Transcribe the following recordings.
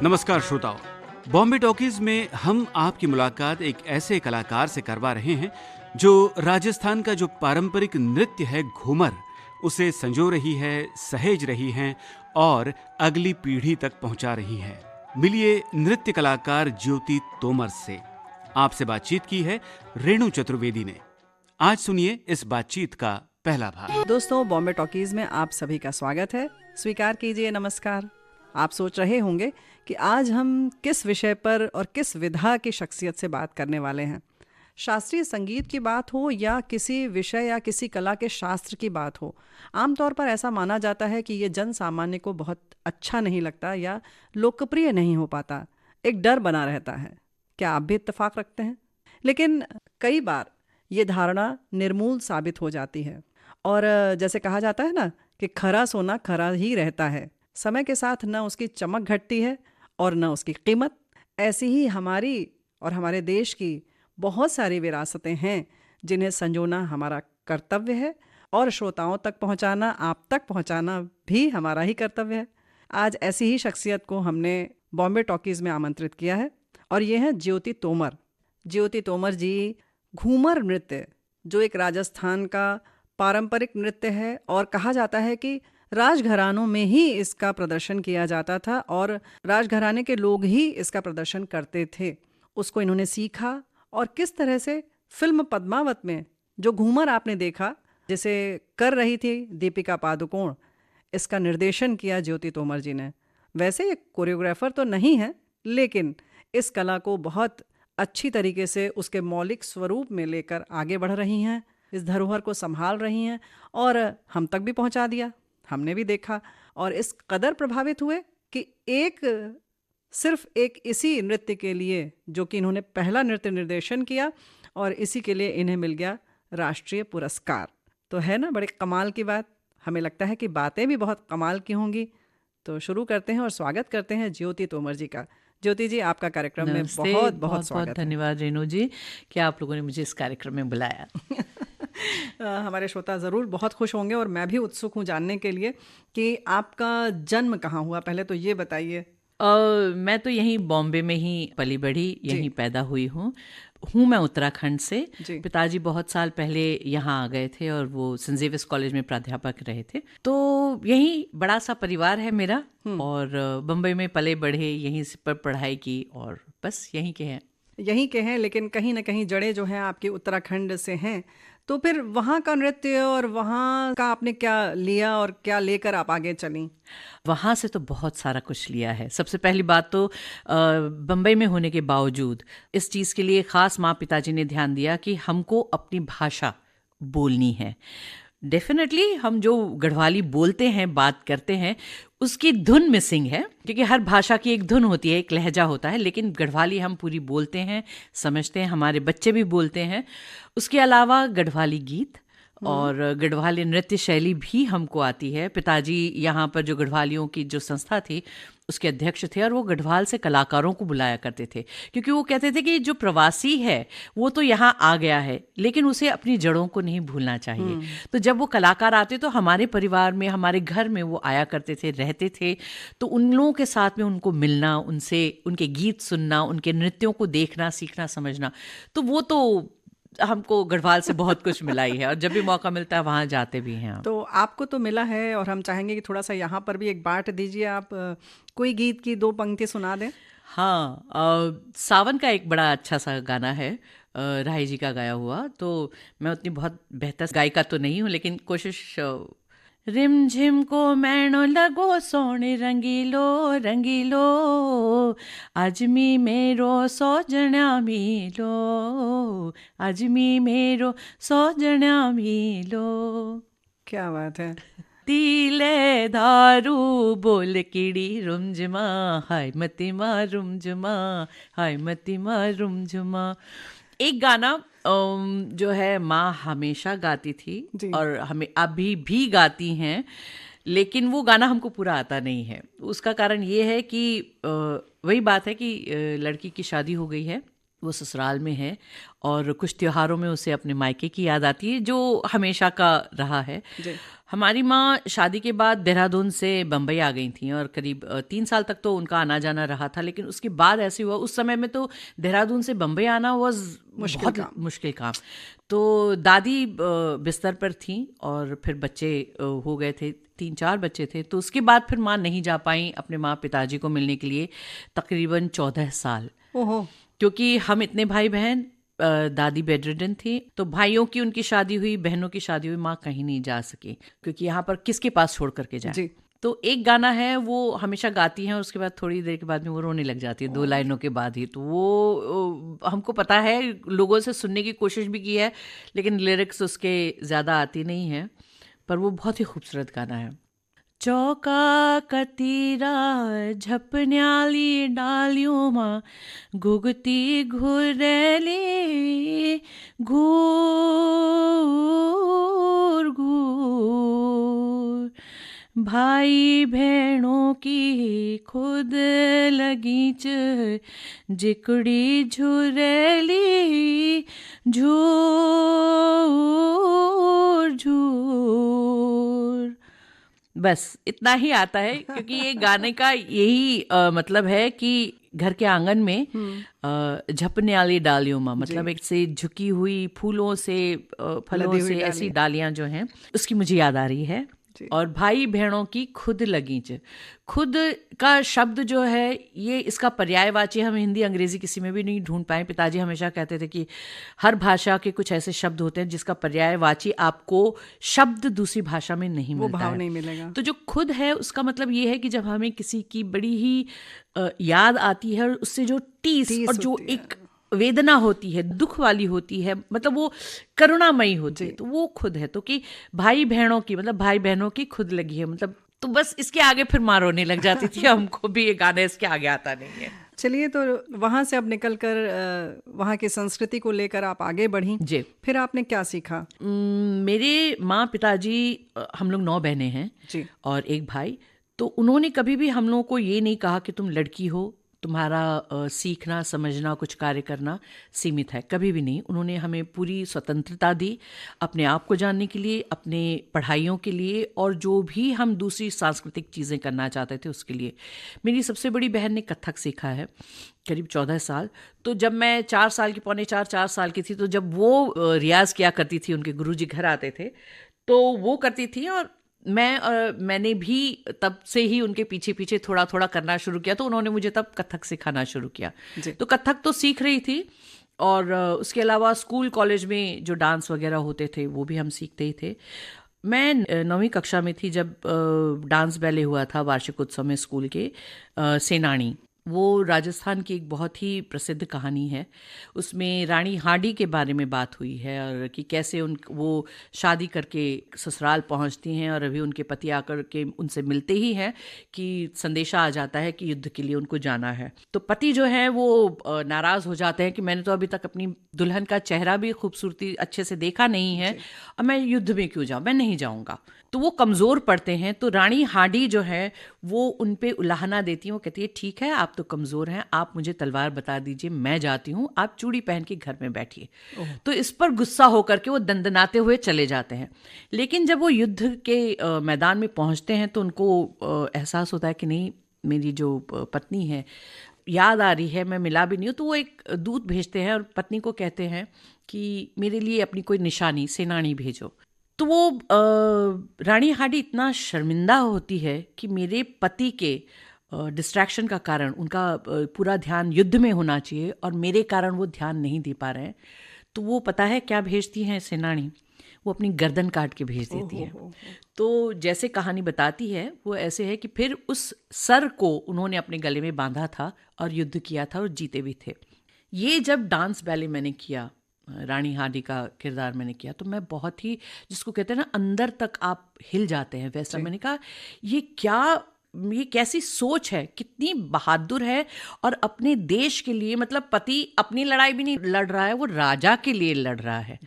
नमस्कार श्रोताओं, बॉम्बे टॉकीज में हम आपकी मुलाकात एक ऐसे कलाकार से करवा रहे हैं जो राजस्थान का जो पारंपरिक नृत्य है घूमर, उसे संजो रही है, सहेज रही हैं और अगली पीढ़ी तक पहुंचा रही हैं। मिलिए नृत्य कलाकार ज्योति तोमर से। आपसे बातचीत की है रेणु चतुर्वेदी ने। आज सुनिए इस बातचीत का पहला भाग। दोस्तों, बॉम्बे टॉकीज में आप सभी का स्वागत है। स्वीकार कीजिए नमस्कार। आप सोच रहे होंगे कि आज हम किस विषय पर और किस विधा की शख्सियत से बात करने वाले हैं। शास्त्रीय संगीत की बात हो या किसी विषय या किसी कला के शास्त्र की बात हो, आमतौर पर ऐसा माना जाता है कि ये जन सामान्य को बहुत अच्छा नहीं लगता या लोकप्रिय नहीं हो पाता, एक डर बना रहता है। क्या आप भी इत्तेफाक रखते हैं? लेकिन कई बार ये धारणा निर्मूल साबित हो जाती है और जैसे कहा जाता है ना कि खरा सोना खरा ही रहता है। समय के साथ न उसकी चमक घटती है और न उसकी कीमत। ऐसी ही हमारी और हमारे देश की बहुत सारी विरासतें हैं जिन्हें संजोना हमारा कर्तव्य है और श्रोताओं तक पहुंचाना, आप तक पहुंचाना भी हमारा ही कर्तव्य है। आज ऐसी ही शख्सियत को हमने बॉम्बे टॉकीज में आमंत्रित किया है और ये हैं ज्योति तोमर। ज्योति तोमर जी घूमर नृत्य, जो एक राजस्थान का पारंपरिक नृत्य है और कहा जाता है कि राजघरानों में ही इसका प्रदर्शन किया जाता था और राजघराने के लोग ही इसका प्रदर्शन करते थे। उसको इन्होंने सीखा और किस तरह से फिल्म पद्मावत में जो घूमर आपने देखा, जिसे कर रही थी दीपिका पादुकोण, इसका निर्देशन किया ज्योति तोमर जी ने। वैसे ये कोरियोग्राफर तो नहीं है, लेकिन इस कला को बहुत अच्छी तरीके से उसके मौलिक स्वरूप में लेकर आगे बढ़ रही हैं, इस धरोहर को संभाल रही हैं और हम तक भी पहुंचा दिया। हमने भी देखा और इस कदर प्रभावित हुए कि सिर्फ एक इसी नृत्य के लिए, जो कि इन्होंने पहला नृत्य निर्देशन किया, और इसी के लिए इन्हें मिल गया राष्ट्रीय पुरस्कार। तो है ना बड़े कमाल की बात। हमें लगता है कि बातें भी बहुत कमाल की होंगी। तो शुरू करते हैं और स्वागत करते हैं ज्योति तोमर जी का। ज्योति जी, आपका कार्यक्रम में बहुत बहुत स्वागत है। धन्यवाद रेणु जी कि आप लोगों ने मुझे इस कार्यक्रम में बुलाया। हमारे श्रोता ज़रूर बहुत खुश होंगे और मैं भी उत्सुक हूँ जानने के लिए कि आपका जन्म कहाँ हुआ। पहले तो ये बताइए। मैं तो यहीं बॉम्बे में ही पली बढ़ी, यहीं पैदा हुई हूँ मैं उत्तराखंड से। पिताजी बहुत साल पहले यहाँ आ गए थे और वो सेंट ज़ेवियर्स कॉलेज में प्राध्यापक रहे थे। तो यही बड़ा सा परिवार है मेरा और बम्बई में पले बढ़े, यहीं से पर पढ़ाई की और बस यहीं के हैं। लेकिन कहीं ना कहीं जड़ें जो हैं आपकी उत्तराखंड से हैं। तो फिर वहाँ का नृत्य और वहाँ का आपने क्या लिया और क्या लेकर आप आगे चली? वहाँ से तो बहुत सारा कुछ लिया है। सबसे पहली बात तो बम्बई में होने के बावजूद इस चीज़ के लिए ख़ास माँ पिताजी ने ध्यान दिया कि हमको अपनी भाषा बोलनी है। डेफिनेटली हम जो गढ़वाली बोलते हैं, बात करते हैं, उसकी धुन मिसिंग है, क्योंकि हर भाषा की एक धुन होती है, एक लहजा होता है, लेकिन गढ़वाली हम पूरी बोलते हैं, समझते हैं, हमारे बच्चे भी बोलते हैं। उसके अलावा गढ़वाली गीत और गढ़वाली नृत्य शैली भी हमको आती है। पिताजी यहाँ पर जो गढ़वालियों की जो संस्था थी उसके अध्यक्ष थे और वो गढ़वाल से कलाकारों को बुलाया करते थे, क्योंकि वो कहते थे कि जो प्रवासी है वो तो यहाँ आ गया है लेकिन उसे अपनी जड़ों को नहीं भूलना चाहिए। तो जब वो कलाकार आते तो हमारे परिवार में, हमारे घर में वो आया करते थे, रहते थे। तो उन लोगों के साथ में उनको मिलना, उनसे उनके गीत सुनना, उनके नृत्यों को देखना, सीखना, समझना, तो वो तो हमको गढ़वाल से बहुत कुछ मिला ही है और जब भी मौका मिलता है वहाँ जाते भी हैं। तो आपको तो मिला है और हम चाहेंगे कि थोड़ा सा यहाँ पर भी एक बांट दीजिए। आप कोई गीत की 2 पंक्ति सुना दें। हाँ, सावन का एक बड़ा अच्छा सा गाना है, राही जी का गाया हुआ। तो मैं उतनी बहुत बेहतर गायिका तो नहीं हूँ, लेकिन कोशिश। रिम झिम को मैणो लगो सोने रंगीलो रंगीलो, अजमी मेरो सोजण्या मिलो, अजमी मेरो सोजण्या मिलो। क्या बात है। तीले दारू बोल किड़ी रुमझमा, हाय मतिमा रुमझमा, हाय मतिमा रुमझमा। एक गाना जो है माँ हमेशा गाती थी और हमें अभी भी गाती हैं, लेकिन वो गाना हमको पूरा आता नहीं है। उसका कारण ये है कि वही बात है कि लड़की की शादी हो गई है वो ससुराल में है और कुछ त्योहारों में उसे अपने मायके की याद आती है, जो हमेशा का रहा है। जी। हमारी माँ शादी के बाद देहरादून से बम्बई आ गई थी और करीब 3 साल तक तो उनका आना जाना रहा था, लेकिन उसके बाद ऐसे हुआ, उस समय में तो देहरादून से बम्बई आना बहुत मुश्किल काम। तो दादी बिस्तर पर थी और फिर बच्चे हो गए थे, 3-4 बच्चे थे, तो उसके बाद फिर माँ नहीं जा पाई अपने माँ पिताजी को मिलने के लिए तकरीबन 14 साल। ओहो। क्योंकि हम इतने भाई बहन, दादी बेडरिडन थी, तो भाइयों की उनकी शादी हुई, बहनों की शादी हुई, माँ कहीं नहीं जा सकी क्योंकि यहाँ पर किसके पास छोड़ करके जाए। जी। तो एक गाना है वो हमेशा गाती हैं और उसके बाद थोड़ी देर के बाद में वो रोने लग जाती है, 2 लाइनों के बाद ही। तो वो हमको पता है, लोगों से सुनने की कोशिश भी की है, लेकिन लिरिक्स उसके ज़्यादा आती नहीं है, पर वो बहुत ही खूबसूरत गाना है। चौका कतीरा झपन्याली डालियों माँ घुगती घुरेली घूर घूर, भाई बहनों की खुद लगीच जिकड़ी झुरेली झूर झूर। बस इतना ही आता है, क्योंकि ये गाने का यही मतलब है कि घर के आंगन में झपने वाली डालियों में, मतलब एक से झुकी हुई फूलों से फलों से ऐसी डालियां जो हैं, उसकी मुझे याद आ रही है। और भाई बहनों की खुद लगीच, खुद का शब्द जो है ये इसका पर्यायवाची हम हिंदी अंग्रेजी किसी में भी नहीं ढूंढ पाए। पिताजी हमेशा कहते थे कि हर भाषा के कुछ ऐसे शब्द होते हैं जिसका पर्यायवाची आपको शब्द दूसरी भाषा में नहीं मिलता, वो भाव नहीं मिलेगा। तो जो खुद है उसका मतलब ये है कि जब हमें किसी की बड़ी ही याद आती है और उससे जो टीस और जो एक वेदना होती है, दुख वाली होती है, मतलब वो करुणामयी होती है, तो वो खुद है। तो कि भाई बहनों की, मतलब भाई बहनों की खुद लगी है, मतलब तो बस इसके आगे फिर माँ रोने लग जाती थी। हमको भी ये गाना इसके आगे आता नहीं है। चलिए, तो वहाँ से अब निकलकर वहाँ की संस्कृति को लेकर आप आगे बढ़ी जी। फिर आपने क्या सीखा? मेरे माँ पिताजी, हम लोग 9 बहनें हैं जी। और एक भाई, तो उन्होंने कभी भी हम लोगों को ये नहीं कहा कि तुम लड़की हो, तुम्हारा सीखना समझना कुछ कार्य करना सीमित है, कभी भी नहीं। उन्होंने हमें पूरी स्वतंत्रता दी अपने आप को जानने के लिए, अपने पढ़ाइयों के लिए, और जो भी हम दूसरी सांस्कृतिक चीज़ें करना चाहते थे उसके लिए। मेरी सबसे बड़ी बहन ने कथक सीखा है करीब 14 साल। तो जब मैं 4 साल की, पौने 4 साल की थी, तो जब वो रियाज़ किया करती थी, उनके गुरुजी घर आते थे तो वो करती थी, और मैंने भी तब से ही उनके पीछे पीछे थोड़ा थोड़ा करना शुरू किया। तो उन्होंने मुझे तब कथक सिखाना शुरू किया। तो कथक तो सीख रही थी, और उसके अलावा स्कूल कॉलेज में जो डांस वगैरह होते थे वो भी हम सीखते ही थे। मैं 9वीं कक्षा में थी जब डांस बैले हुआ था वार्षिक उत्सव में स्कूल के, सेनानी। वो राजस्थान की एक बहुत ही प्रसिद्ध कहानी है। उसमें रानी हाडी के बारे में बात हुई है, और कि कैसे वो शादी करके ससुराल पहुंचती हैं, और अभी उनके पति आकर के उनसे मिलते ही हैं कि संदेशा आ जाता है कि युद्ध के लिए उनको जाना है। तो पति जो है वो नाराज़ हो जाते हैं कि मैंने तो अभी तक अपनी दुल्हन का चेहरा भी खूबसूरती अच्छे से देखा नहीं है, और मैं युद्ध में क्यों जाऊँ, मैं नहीं जाऊँगा। तो वो कमज़ोर पड़ते हैं। तो रानी हाडी जो है वो उन पे उलाहना देती हैं। वो कहती है ठीक है, आप तो कमज़ोर हैं, आप मुझे तलवार बता दीजिए, मैं जाती हूँ, आप चूड़ी पहन के घर में बैठिए। तो इस पर गुस्सा होकर के वो दंदनाते हुए चले जाते हैं। लेकिन जब वो युद्ध के मैदान में पहुँचते हैं तो उनको एहसास होता है कि नहीं, मेरी जो पत्नी है याद आ रही है, मैं मिला भी नहीं हूँ। तो वो एक दूत भेजते हैं और पत्नी को कहते हैं कि मेरे लिए अपनी कोई निशानी, सेनानी भेजो। तो वो रानी हाडी इतना शर्मिंदा होती है कि मेरे पति के डिस्ट्रैक्शन का कारण उनका पूरा ध्यान युद्ध में होना चाहिए, और मेरे कारण वो ध्यान नहीं दे पा रहे हैं। तो वो पता है क्या भेजती हैं सेनानी, वो अपनी गर्दन काट के भेज देती है। तो जैसे कहानी बताती है वो ऐसे है कि फिर उस सर को उन्होंने अपने गले में बांधा था और युद्ध किया था और जीते भी थे। ये जब डांस बैले मैंने किया, रानी हाडी का किरदार मैंने किया, तो मैं बहुत ही, जिसको कहते हैं ना, अंदर तक आप हिल जाते हैं, वैसा मैंने कहा ये कैसी सोच है, कितनी बहादुर है, और अपने देश के लिए, मतलब पति अपनी लड़ाई भी नहीं लड़ रहा है, वो राजा के लिए लड़ रहा है।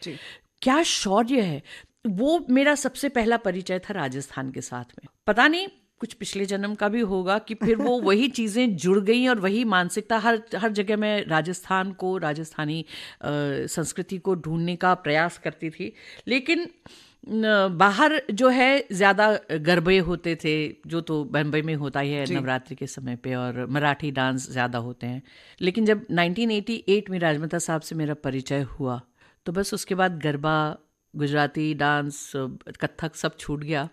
क्या शौर्य है। वो मेरा सबसे पहला परिचय था राजस्थान के साथ में। पता नहीं कुछ पिछले जन्म का भी होगा कि फिर वो वही चीज़ें जुड़ गई और वही मानसिकता हर जगह मैं राजस्थान को, राजस्थानी संस्कृति को ढूंढने का प्रयास करती थी। लेकिन बाहर जो है ज़्यादा गरबे होते थे, जो तो बम्बई में होता ही है नवरात्रि के समय पे, और मराठी डांस ज़्यादा होते हैं। लेकिन जब 1988 में राजमाता साहब से मेरा परिचय हुआ तो बस उसके बाद गरबा, गुजराती डांस, कथक सब छूट गया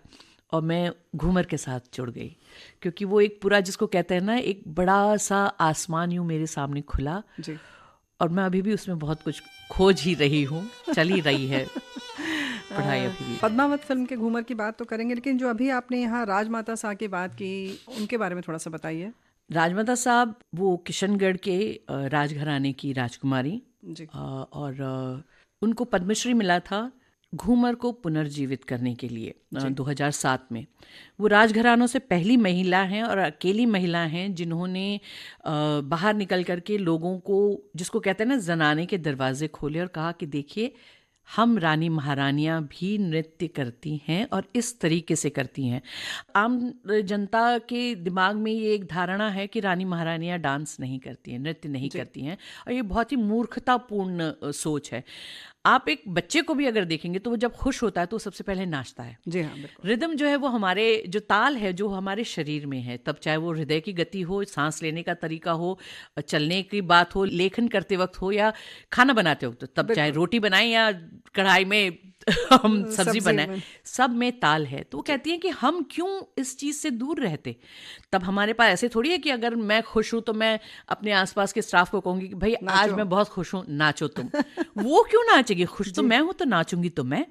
और मैं घूमर के साथ जुड़ गई, क्योंकि वो एक पूरा, जिसको कहते हैं ना, एक बड़ा सा आसमान यूँ मेरे सामने खुला जी। और मैं अभी भी उसमें बहुत कुछ खोज ही रही हूँ, चल ही रही है पढ़ाई अभी भी। पद्मावत फिल्म के घूमर की बात तो करेंगे, लेकिन जो अभी आपने यहाँ राजमाता साहब की बात की, उनके बारे में थोड़ा सा बताइए। राजमाता साहब वो किशनगढ़ के राजघराने की राजकुमारी जी। और उनको पद्मश्री मिला था घूमर को पुनर्जीवित करने के लिए 2007 में। वो राजघरानों से पहली महिला हैं और अकेली महिला हैं जिन्होंने बाहर निकल करके लोगों को, जिसको कहते हैं ना, जनाने के दरवाजे खोले और कहा कि देखिए, हम रानी महारानियाँ भी नृत्य करती हैं और इस तरीके से करती हैं। आम जनता के दिमाग में ये एक धारणा है कि रानी महारानियाँ डांस नहीं करती हैं, नृत्य नहीं करती हैं, और ये बहुत ही मूर्खतापूर्ण सोच है। आप एक बच्चे को भी अगर देखेंगे तो वो जब खुश होता है तो वो सबसे पहले नाचता है। जी हाँ, बिल्कुल। रिदम जो है वो हमारे, जो ताल है जो हमारे शरीर में है, तब चाहे वो हृदय की गति हो, सांस लेने का तरीका हो, चलने की बात हो, लेखन करते वक्त हो, या खाना बनाते वक्त, तब चाहे रोटी बनाएं या कढ़ाई में हम सब्जी बनाएं, सब में ताल है। तो वो कहती हैं कि हम क्यों इस चीज़ से दूर रहते। तब हमारे पास ऐसे थोड़ी है कि अगर मैं खुश हूँ तो मैं अपने आसपास के स्टाफ को कहूँगी कि भाई आज मैं बहुत खुश हूँ, नाचो तुम। वो क्यों नाचेगी? खुश तो मैं हूँ तो नाचूंगी तो मैं।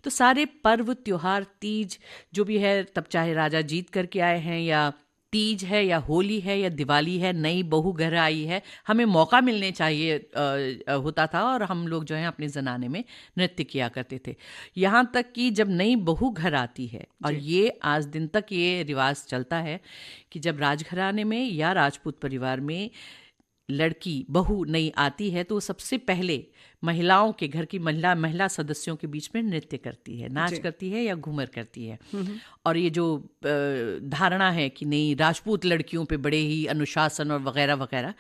तो सारे पर्व, त्योहार, तीज जो भी है, तब चाहे राजा जीत करके आए हैं, या तीज है, या होली है, या दिवाली है, नई बहू घर आई है, हमें मौका मिलने चाहिए होता था, और हम लोग जो है अपने जनाने में नृत्य किया करते थे। यहाँ तक कि जब नई बहू घर आती है, और ये आज दिन तक ये रिवाज चलता है कि जब राजघराने में या राजपूत परिवार में लड़की बहू नई आती है तो सबसे पहले महिलाओं के घर की महिला सदस्यों के बीच में नृत्य करती है, नाच करती है या घूमर करती है। और ये जो धारणा है कि नहीं, राजपूत लड़कियों पे बड़े ही अनुशासन और वगैरह वगैरह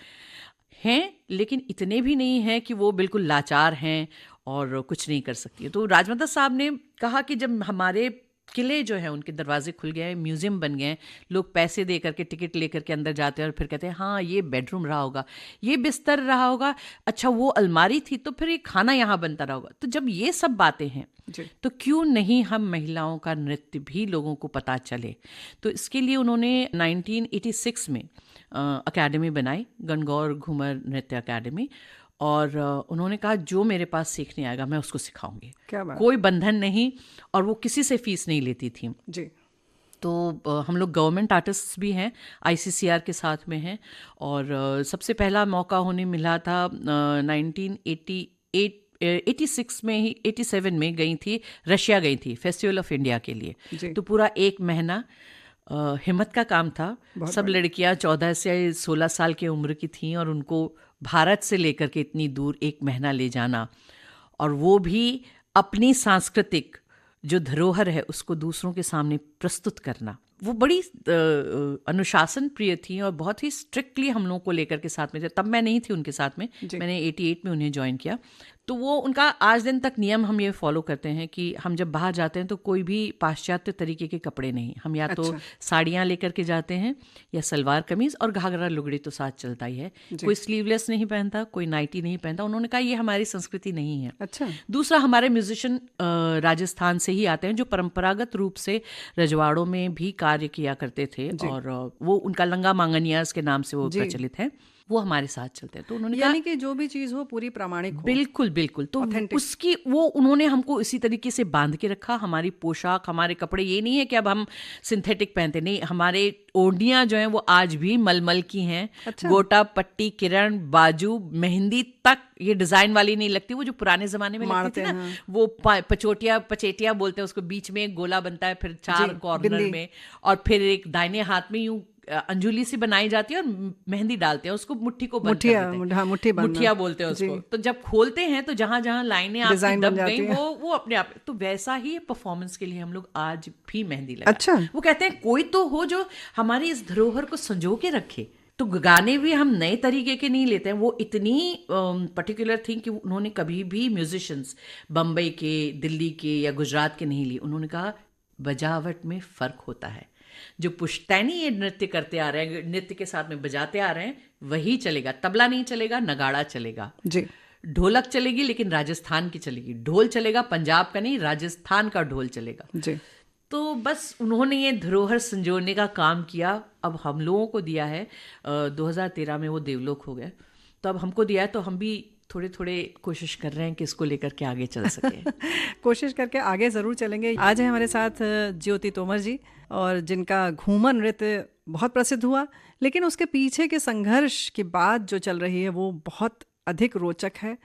हैं, लेकिन इतने भी नहीं हैं कि वो बिल्कुल लाचार हैं और कुछ नहीं कर सकती है। तो राजमाता साहब ने कहा कि जब हमारे किले जो है उनके दरवाजे खुल गए, म्यूजियम बन गए, लोग पैसे दे करके टिकट लेकर के अंदर जाते हैं और फिर कहते हैं हाँ ये बेडरूम रहा होगा, ये बिस्तर रहा होगा, अच्छा वो अलमारी थी, तो फिर ये खाना यहाँ बनता रहा होगा। तो जब ये सब बातें हैं तो क्यों नहीं हम महिलाओं का नृत्य भी लोगों को पता चले। तो इसके लिए उन्होंने 1986 में अकेडमी बनाई, गणगौर घूमर नृत्य अकेडमी, और उन्होंने कहा जो मेरे पास सीखने आएगा मैं उसको सिखाऊंगी। क्या बात। कोई बंधन नहीं, और वो किसी से फीस नहीं लेती थी जी। तो हम लोग गवर्नमेंट आर्टिस्ट भी हैं, ICCR के साथ में हैं, और सबसे पहला मौका उन्हें मिला था 1986 में ही, 87 में गई थी, रशिया गई थी फेस्टिवल ऑफ इंडिया के लिए। तो पूरा 1 महीना हिम्मत का काम था। सब लड़कियां 14 से 16 साल की उम्र की थीं, और उनको भारत से लेकर के इतनी दूर 1 महीना ले जाना, और वो भी अपनी सांस्कृतिक जो धरोहर है उसको दूसरों के सामने प्रस्तुत करना। वो बड़ी अनुशासन प्रिय थी और बहुत ही स्ट्रिक्टली हम लोगों को लेकर के साथ में थे। तब मैं नहीं थी उनके साथ में, मैंने 88 में उन्हें ज्वाइन किया। तो वो उनका आज दिन तक नियम हम ये फॉलो करते हैं कि हम जब बाहर जाते हैं तो कोई भी पाश्चात्य तरीके के कपड़े नहीं, हम या तो साड़ियाँ लेकर के जाते हैं या सलवार कमीज, और घाघरा लुगड़ी तो साथ चलता ही है। कोई स्लीवलेस नहीं पहनता, कोई नाइटी नहीं पहनता। उन्होंने कहा ये हमारी संस्कृति नहीं है। अच्छा। दूसरा, हमारे म्यूजिशियन राजस्थान से ही आते हैं जो परंपरागत रूप से रजवाड़ों में भी कार्य किया करते थे, और वो उनका लंगा मांगनियास के नाम से वो प्रचलित है, वो हमारे साथ चलते हैं। तो उन्होंने यानी कि जो भी चीज हो पूरी प्रामाणिक हो। बिल्कुल बिल्कुल। तो उसकी वो उन्होंने हमको इसी तरीके से बांध के रखा। हमारी पोशाक, हमारे कपड़े ये नहीं है कि अब हम सिंथेटिक पहनते, नहीं, हमारे ओढ़नियां जो हैं वो आज भी मलमल की हैं। अच्छा। गोटा, पट्टी, किरण, बाजू, मेहंदी तक ये डिजाइन वाली नहीं लगती, वो जो पुराने जमाने में लगती थी ना, वो पचेटिया बोलते हैं उसको, बीच में एक गोला बनता है, फिर 4 कॉर्नर में, और फिर एक दाहिने हाथ में यूं अंजुली से बनाई जाती है और मेहंदी डालते हैं, उसको मुट्ठी को बंद कर देते हैं, मुठिया बोलते हैं उसको। तो जब खोलते हैं तो जहाँ जहाँ लाइनें आपकी दब गई वो अपने आप, तो वैसा ही परफॉर्मेंस के लिए हम लोग आज भी मेहंदी लगाते हैं। अच्छा। वो कहते हैं कोई तो हो जो हमारी इस धरोहर को संजो के रखे। तो गाने भी हम नए तरीके के नहीं लेते हैं, वो इतनी पर्टिकुलर थी कि उन्होंने कभी भी म्यूजिशियंस बम्बई के, दिल्ली के या गुजरात के नहीं लिए। उन्होंने कहा बजावट में फ़र्क होता है, जो पुश्तैनी ये नृत्य करते आ रहे हैं, नृत्य के साथ में बजाते आ रहे हैं, वही चलेगा। तबला नहीं चलेगा, नगाड़ा चलेगा जी, ढोलक चलेगी लेकिन राजस्थान की चलेगी, ढोल चलेगा पंजाब का नहीं, राजस्थान का ढोल चलेगा जी। तो बस उन्होंने ये धरोहर संजोने का काम किया। अब हम लोगों को दिया है, 2013 में वो देवलोक हो गए, तो अब हमको दिया है, तो हम भी थोड़े थोड़े कोशिश कर रहे हैं कि इसको लेकर के आगे चल सके। कोशिश करके आगे ज़रूर चलेंगे। आज है हमारे साथ ज्योति तोमर जी, और जिनका घूमर नृत्य बहुत प्रसिद्ध हुआ, लेकिन उसके पीछे के संघर्ष की बात जो चल रही है वो बहुत अधिक रोचक है,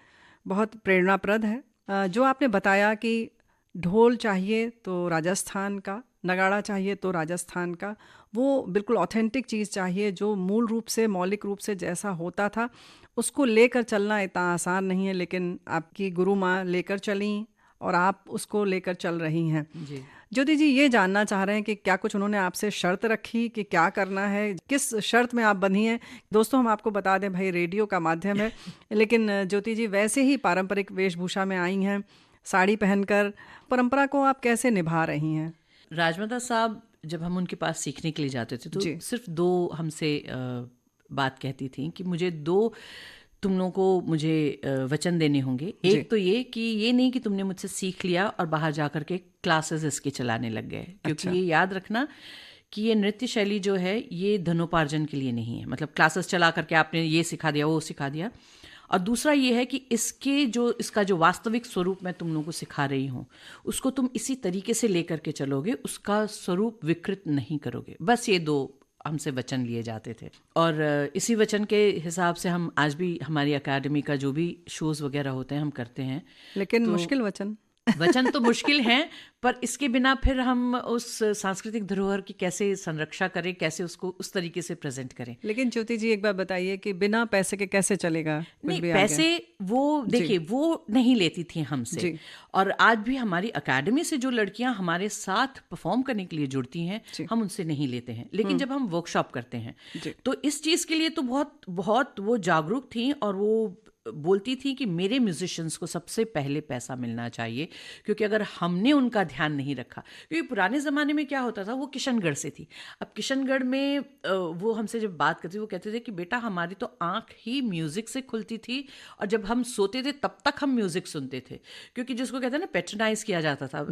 बहुत प्रेरणाप्रद है। जो आपने बताया कि ढोल चाहिए तो राजस्थान का, नगाड़ा चाहिए तो राजस्थान का, वो बिल्कुल ऑथेंटिक चीज़ चाहिए जो मूल रूप से, मौलिक रूप से जैसा होता था उसको लेकर चलना इतना आसान नहीं है, लेकिन आपकी गुरु माँ लेकर चली और आप उसको लेकर चल रही हैं। जी। ज्योति जी, ये जानना चाह रहे हैं कि क्या कुछ उन्होंने आपसे शर्त रखी कि क्या करना है, किस शर्त में आप बंधी हैं? दोस्तों, हम आपको बता दें, भाई रेडियो का माध्यम है, लेकिन ज्योति जी वैसे ही पारंपरिक वेशभूषा में आई हैं, साड़ी पहनकर। परंपरा को आप कैसे निभा रही हैं? राजमाता साहब जब हम उनके पास सीखने के लिए जाते थे तो सिर्फ 2 हमसे बात कहती थी कि मुझे 2 तुम लोगों को मुझे वचन देने होंगे। एक तो ये कि ये नहीं कि तुमने मुझसे सीख लिया और बाहर जा कर के क्लासेस इसके चलाने लग गए, क्योंकि ये याद रखना कि ये नृत्य शैली जो है ये धनोपार्जन के लिए नहीं है। मतलब क्लासेस चला करके आपने ये सिखा दिया, वो सिखा दिया। और दूसरा ये है कि इसका जो वास्तविक स्वरूप मैं तुम लोगों को सिखा रही हूँ उसको तुम इसी तरीके से लेकर के चलोगे, उसका स्वरूप विकृत नहीं करोगे। बस ये 2 हमसे वचन लिए जाते थे, और इसी वचन के हिसाब से हम आज भी हमारी अकेडमी का जो भी शोज़ वगैरह होते हैं हम करते हैं। लेकिन मुश्किल वचन तो मुश्किल हैं, पर इसके बिना फिर हम उस सांस्कृतिक धरोहर की कैसे संरक्षा करें, कैसे उसको उस तरीके से प्रेजेंट करें। लेकिन ज्योति जी एक बात बताइए कि बिना पैसे के कैसे चलेगा? नहीं, पैसे वो देखिए वो नहीं लेती थी हमसे, और आज भी हमारी अकेडमी से जो लड़कियां हमारे साथ परफॉर्म करने के लिए जुड़ती हैं हम उनसे नहीं लेते हैं। लेकिन जब हम वर्कशॉप करते हैं तो इस चीज़ के लिए तो बहुत बहुत वो जागरूक थी, और वो बोलती थी कि मेरे म्यूजिशियंस को सबसे पहले पैसा मिलना चाहिए, क्योंकि अगर हमने उनका ध्यान नहीं रखा, क्योंकि पुराने ज़माने में क्या होता था, वो किशनगढ़ से थी। अब किशनगढ़ में वो हमसे जब बात करती वो कहते थे कि बेटा हमारी तो आँख ही म्यूज़िक से खुलती थी, और जब हम सोते थे तब तक हम म्यूज़िक सुनते थे, क्योंकि जिसको कहते हैं ना पैट्रनाइज किया जाता था।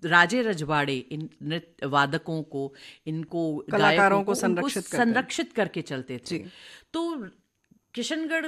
राजे रजवाड़े इन नृत्य वादकों को, इनको कलाकारों को संरक्षित करके चलते थे। तो किशनगढ़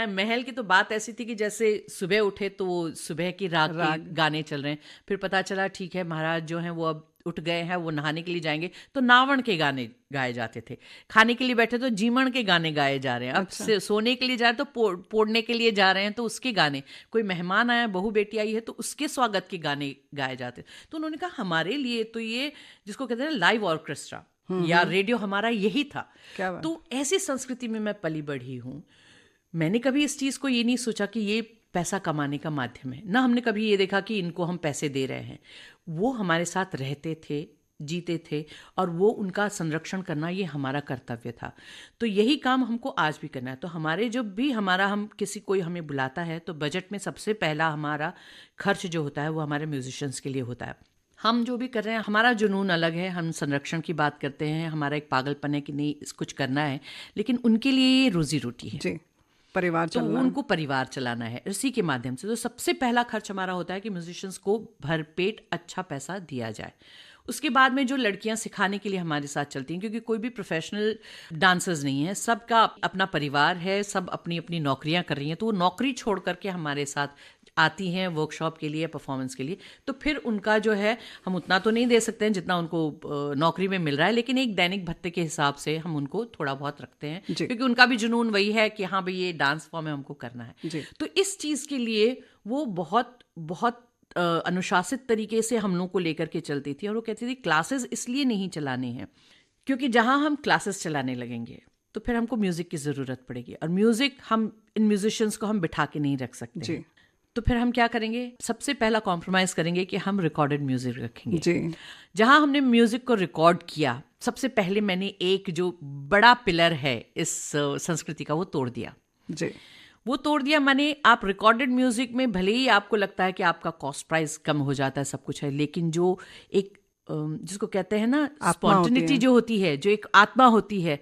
महल की तो बात ऐसी थी कि जैसे सुबह उठे तो वो सुबह की राग के गाने चल रहे हैं, फिर पता चला ठीक है महाराज जो हैं वो अब उठ गए हैं, वो नहाने के लिए जाएंगे तो नावण के गाने गाए जाते थे, खाने के लिए बैठे तो जीमण के गाने गाए जा रहे हैं, अब सोने के लिए जा रहे तो पोड़ने के लिए जा रहे हैं तो उसके गाने, कोई मेहमान आया, बहू बेटी आई है तो उसके स्वागत के गाने गाए जाते। तो उन्होंने कहा हमारे लिए तो ये जिसको कहते हैं लाइव ऑर्केस्ट्रा या रेडियो हमारा यही था। तो ऐसी संस्कृति में मैं पली बढ़ी हूँ। मैंने कभी इस चीज़ को ये नहीं सोचा कि ये पैसा कमाने का माध्यम है, ना हमने कभी ये देखा कि इनको हम पैसे दे रहे हैं। वो हमारे साथ रहते थे, जीते थे, और वो उनका संरक्षण करना ये हमारा कर्तव्य था। तो यही काम हमको आज भी करना है। तो हमारे जब भी हम किसी कोई हमें बुलाता है तो बजट में सबसे पहला हमारा खर्च जो होता है वो हमारे म्यूजिशियंस के लिए होता है। हम जो भी कर रहे हैं हमारा जुनून अलग है, हम संरक्षण की बात करते हैं, हमारा एक पागलपन है कि नहीं कुछ करना है, लेकिन उनके लिए ये रोजी रोटी है, परिवार तो उनको परिवार चलाना है इसी के माध्यम से। तो सबसे पहला खर्च हमारा होता है कि म्यूजिशियंस को भरपेट अच्छा पैसा दिया जाए। उसके बाद में जो लड़कियां सिखाने के लिए हमारे साथ चलती हैं, क्योंकि कोई भी प्रोफेशनल डांसर्स नहीं है, सबका अपना परिवार है, सब अपनी अपनी नौकरियां कर रही हैं, तो वो नौकरी छोड़ करके हमारे साथ आती हैं वर्कशॉप के लिए, परफॉर्मेंस के लिए। तो फिर उनका जो है हम उतना तो नहीं दे सकते हैं जितना उनको नौकरी में मिल रहा है, लेकिन एक दैनिक भत्ते के हिसाब से हम उनको थोड़ा बहुत रखते हैं, क्योंकि उनका भी जुनून वही है कि हाँ भाई ये डांस फॉर्म है, हमको करना है। तो इस चीज़ के लिए वो बहुत बहुत अनुशासित तरीके से हम लोग को लेकर के चलती थी, और वो कहती थी क्लासेस इसलिए नहीं चलाने हैं क्योंकि जहाँ हम क्लासेस चलाने लगेंगे तो फिर हमको म्यूजिक की ज़रूरत पड़ेगी, और म्यूजिक हम इन म्यूजिशियंस को हम बिठा के नहीं रख सकते जी। हैं। तो फिर हम क्या करेंगे, सबसे पहला कॉम्प्रोमाइज़ करेंगे कि हम रिकॉर्डेड म्यूजिक रखेंगे। जी। जहाँ हमने म्यूजिक को रिकॉर्ड किया, सबसे पहले मैंने एक जो बड़ा पिलर है इस संस्कृति का वो तोड़ दिया। जी। वो तोड़ दिया माने आप रिकॉर्डेड म्यूजिक में भले ही आपको लगता है कि आपका कॉस्ट प्राइस कम हो जाता है, सब कुछ है, लेकिन जो एक जिसको कहते हैं ना स्पॉन्टेनिटी जो होती है, जो एक आत्मा होती है,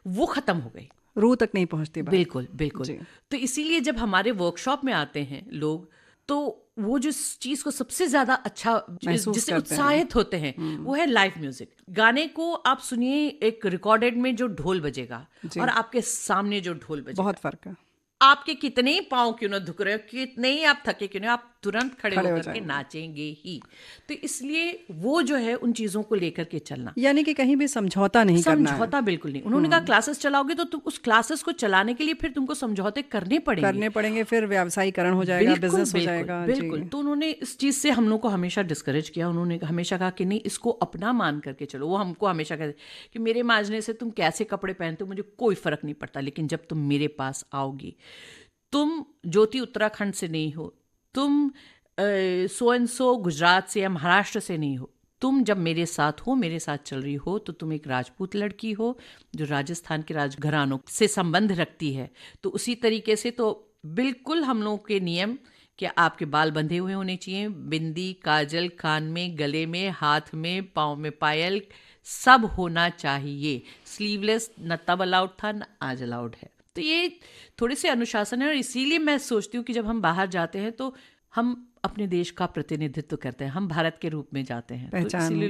वो खत्म हो गई, रूह तक नहीं पहुंचती बात। बिल्कुल बिल्कुल। जी। तो इसीलिए जब हमारे वर्कशॉप में आते हैं लोग, तो वो जो चीज को सबसे ज्यादा अच्छा महसूस जिससे करते हैं। उत्साहित होते हैं वो है लाइव म्यूजिक। गाने को आप सुनिए, एक रिकॉर्डेड में जो ढोल बजेगा जी। और आपके सामने जो ढोल बजेगा, बहुत फर्क है। आपके कितने ही पाँव क्यों ना दुख रहे हो, कितने ही आप थके क्यों ना, आप तुरंत खड़े खड़े हो होकर के जाएंगे। नाचेंगे ही। तो इसलिए वो जो है उन चीजों को लेकर के चलना, यानी कि कहीं भी समझौता नहीं करना है। समझौता बिल्कुल नहीं। उन्होंने कहा क्लासेस चलाओगे तो तुम उस क्लासेस को चलाने के लिए फिर तुमको समझौते करने पड़ेंगे। फिर व्यावसायिकरण हो जाएगा, बिजनेस हो जाएगा। बिल्कुल। तो उन्होंने इस चीज से हम लोग को हमेशा डिस्करेज किया। उन्होंने हमेशा कहा कि नहीं, इसको अपना मान करके चलो। वो हमको हमेशा कहते कि मेरे मांझने से तुम कैसे कपड़े पहनते हो मुझे कोई फर्क नहीं पड़ता, लेकिन जब तुम मेरे पास आओगी, तुम ज्योति उत्तराखंड से नहीं हो, तुम सो एंड सो गुजरात से या महाराष्ट्र से नहीं हो, तुम जब मेरे साथ हो, मेरे साथ चल रही हो, तो तुम एक राजपूत लड़की हो जो राजस्थान के राजघरानों से संबंध रखती है। तो उसी तरीके से तो बिल्कुल हम लोगों के नियम कि आपके बाल बंधे हुए होने चाहिए, बिंदी, काजल, कान में, गले में, हाथ में, पाँव में पायल, सब होना चाहिए। स्लीवलेस न तब अलाउड था, न आज अलाउड है। तो ये थोड़े से अनुशासन है, और इसीलिए मैं सोचती हूँ कि जब हम बाहर जाते हैं तो हम अपने देश का प्रतिनिधित्व करते हैं, हम भारत के रूप में जाते हैं, तो इसीलिए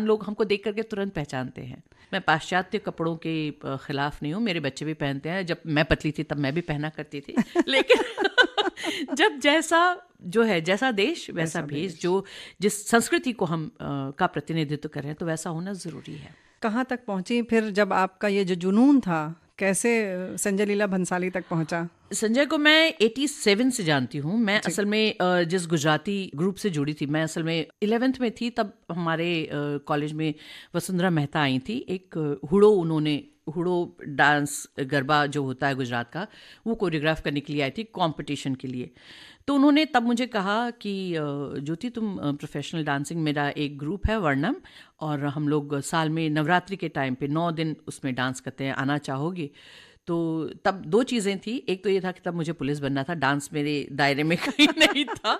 लोग हमको देख करके तुरंत पहचानते हैं। मैं पाश्चात्य कपड़ों के खिलाफ नहीं हूँ, मेरे बच्चे भी पहनते हैं। जब मैं पतली थी तब मैं भी पहना करती थी, लेकिन जब जैसा देश वैसा भेष, जो जिस संस्कृति को हम का प्रतिनिधित्व कर रहे हैं, तो वैसा होना जरूरी है। कहाँ तक पहुंची फिर जब आपका ये जो जुनून था, कैसे संजय लीला भंसाली तक पहुंचा? संजय को मैं 87 से जानती हूँ। मैं असल में जिस गुजराती ग्रुप से जुड़ी थी, मैं असल में 11th में थी, तब हमारे कॉलेज में वसुंधरा मेहता आई थी। एक हुड़ो डांस गरबा जो होता है गुजरात का, वो कोरियोग्राफ करने के लिए आई थी कंपटीशन के लिए। तो उन्होंने तब मुझे कहा कि ज्योति, तुम प्रोफेशनल डांसिंग, मेरा एक ग्रुप है वर्णम, और हम लोग साल में नवरात्रि के टाइम पे 9 दिन उसमें डांस करते हैं, आना चाहोगी? तो तब 2 चीज़ें थी। एक तो ये था कि तब मुझे पुलिस बनना था, डांस मेरे दायरे में कहीं नहीं था,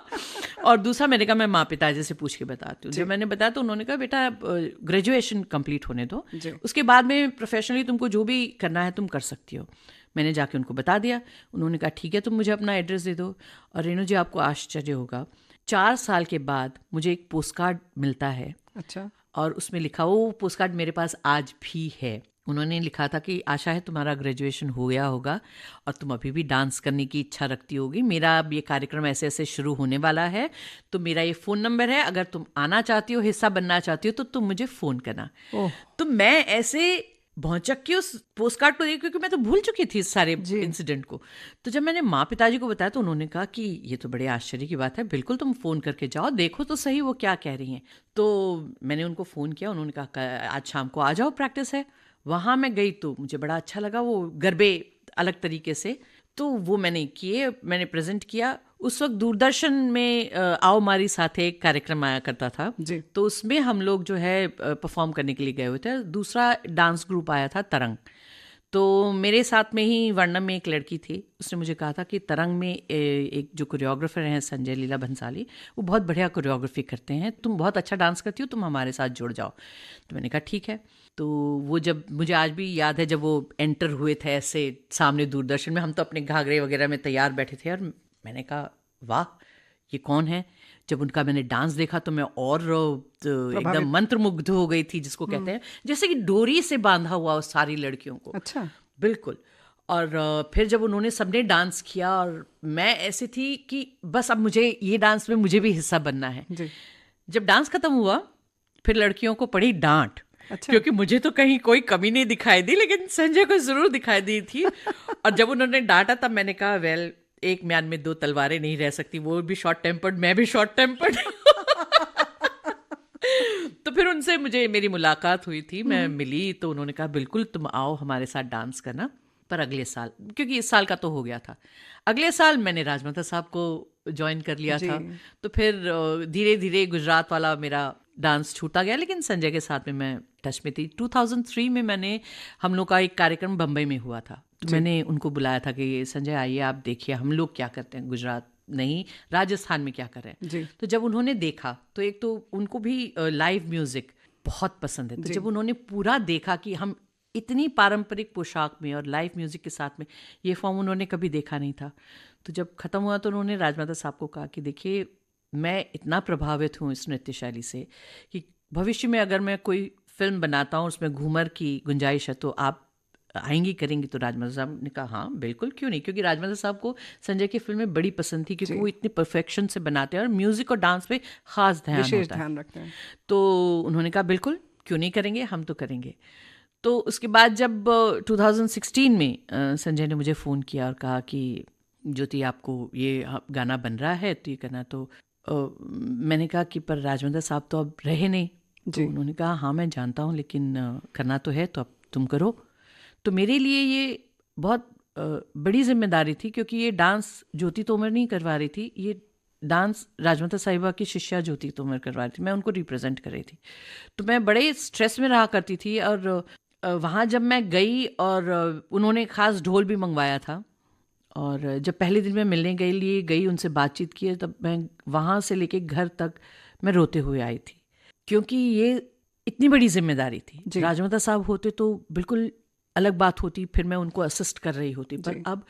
और दूसरा मैंने कहा मैं माँ पिताजी से पूछ के बताती हूँ। जब मैंने बताया तो उन्होंने कहा बेटा ग्रेजुएशन कंप्लीट होने दो, उसके बाद में प्रोफेशनली तुमको जो भी करना है तुम कर सकती हो। मैंने जाके उनको बता दिया। उन्होंने कहा ठीक है, तुम मुझे अपना एड्रेस दे दो। और रेणु जी, आपको आश्चर्य होगा, 4 साल के बाद मुझे एक पोस्ट कार्ड मिलता है। अच्छा। और उसमें लिखा, वो पोस्ट कार्ड मेरे पास आज भी है। उन्होंने लिखा था कि आशा है तुम्हारा ग्रेजुएशन हो गया होगा और तुम अभी भी डांस करने की इच्छा रखती होगी। मेरा अब ये कार्यक्रम ऐसे ऐसे शुरू होने वाला है, तो मेरा ये फ़ोन नंबर है, अगर तुम आना चाहती हो, हिस्सा बनना चाहती हो, तो तुम मुझे फ़ोन करना। तो मैं ऐसे भौचक के उस पोस्ट कार्ड को देखी, क्योंकि मैं तो भूल चुकी थी इस सारे इंसिडेंट को। तो जब मैंने माँ पिताजी को बताया तो उन्होंने कहा कि ये तो बड़े आश्चर्य की बात है, बिल्कुल तुम फ़ोन करके जाओ, देखो तो सही वो क्या कह रही हैं। तो मैंने उनको फ़ोन किया, उन्होंने कहा आज शाम को आ जाओ, प्रैक्टिस है। वहाँ मैं गई तो मुझे बड़ा अच्छा लगा, वो गरबे अलग तरीके से, तो वो मैंने प्रेजेंट किया। उस वक्त दूरदर्शन में आओ मारी साथे एक कार्यक्रम आया करता था जी। तो उसमें हम लोग जो है परफॉर्म करने के लिए गए हुए थे। दूसरा डांस ग्रुप आया था तरंग, तो मेरे साथ में ही वर्णम में एक लड़की थी, उसने मुझे कहा था कि तरंग में एक जो कोरियोग्राफर हैं संजय लीला भंसाली, वो बहुत बढ़िया कोरियोग्राफी करते हैं, तुम बहुत अच्छा डांस करती हो, तुम हमारे साथ जुड़ जाओ। तो मैंने कहा ठीक है। तो वो जब मुझे आज भी याद है, जब वो एंटर हुए थे ऐसे सामने दूरदर्शन में, हम तो अपने घाघरे वगैरह में तैयार बैठे थे, और मैंने कहा वाह ये कौन है। जब उनका मैंने डांस देखा तो मैं और एकदम मंत्रमुग्ध हो गई थी, जिसको कहते हैं जैसे कि डोरी से बांधा हुआ उस सारी लड़कियों को। अच्छा। बिल्कुल। और फिर जब उन्होंने सबने डांस किया और मैं ऐसी थी कि बस अब मुझे ये डांस में मुझे भी हिस्सा बनना है जी। जब डांस खत्म हुआ फिर लड़कियों को पड़ी डांट। अच्छा। क्योंकि मुझे तो कहीं कोई कमी नहीं दिखाई दी, लेकिन संजय को जरूर दिखाई दी थी। और जब उन्होंने डांटा तब मैंने कहा वेल, एक म्यान में 2 तलवारें नहीं रह सकती, वो भी शॉर्ट टेम्पर्ड, मैं भी शॉर्ट टेम्पर्ड। तो फिर उनसे मेरी मुलाकात हुई थी, मैं मिली, तो उन्होंने कहा बिल्कुल तुम आओ हमारे साथ डांस करना। पर अगले साल, क्योंकि इस साल का तो हो गया था, अगले साल मैंने राजमाता साहब को ज्वाइन कर लिया था। तो फिर धीरे धीरे गुजरात वाला मेरा डांस छूटा गया, लेकिन संजय के साथ में मैं टच में थी। 2003 में हम लोग का एक कार्यक्रम बम्बई में हुआ था, तो मैंने उनको बुलाया था कि संजय आइए आप देखिए हम लोग क्या करते हैं, गुजरात नहीं राजस्थान में क्या कर रहे हैं। तो जब उन्होंने देखा, तो एक तो उनको भी लाइव म्यूजिक बहुत पसंद है, तो जब उन्होंने पूरा देखा कि हम इतनी पारंपरिक पोशाक में और लाइव म्यूजिक के साथ में, ये फॉर्म उन्होंने कभी देखा नहीं था। तो जब ख़त्म हुआ तो उन्होंने राजमाता साहब को कहा कि देखिए मैं इतना प्रभावित हूँ इस नृत्य शैली से कि भविष्य में अगर मैं कोई फिल्म बनाता हूँ उसमें घूमर की गुंजाइश है तो आप आएंगी करेंगी। तो राजमाता साहब ने कहा हाँ बिल्कुल, क्यों नहीं, क्योंकि राजमाता साहब को संजय की फिल्में बड़ी पसंद थी, क्योंकि वो इतनी परफेक्शन से बनाते हैं और म्यूजिक और डांस पे खास ध्यान रखते हैं। तो उन्होंने कहा बिल्कुल क्यों नहीं करेंगे, हम तो करेंगे। तो उसके बाद जब 2016 में संजय ने मुझे फ़ोन किया और कहा कि ज्योति आपको ये गाना बन रहा है तो ये करना, तो मैंने कहा कि पर राजमाता साहब तो अब रहे नहीं। तो उन्होंने कहा हाँ मैं जानता हूँ, लेकिन करना तो है, तो अब तुम करो। तो मेरे लिए ये बहुत बड़ी जिम्मेदारी थी, क्योंकि ये डांस ज्योति तोमर नहीं करवा रही थी, ये डांस राजमाता साहिबा की शिष्या ज्योति तोमर करवा रही थी, मैं उनको रिप्रेजेंट कर रही थी। तो मैं बड़े स्ट्रेस में रहा करती थी, और वहाँ जब मैं गई और उन्होंने ख़ास ढोल भी मंगवाया था, और जब पहले दिन मैं मिलने गई उनसे बातचीत की, तब मैं वहाँ से लेके घर तक मैं रोते हुए आई थी, क्योंकि ये इतनी बड़ी जिम्मेदारी थी। राजमाता साहब होते तो बिल्कुल अलग बात होती, फिर मैं उनको असिस्ट कर रही होती, पर अब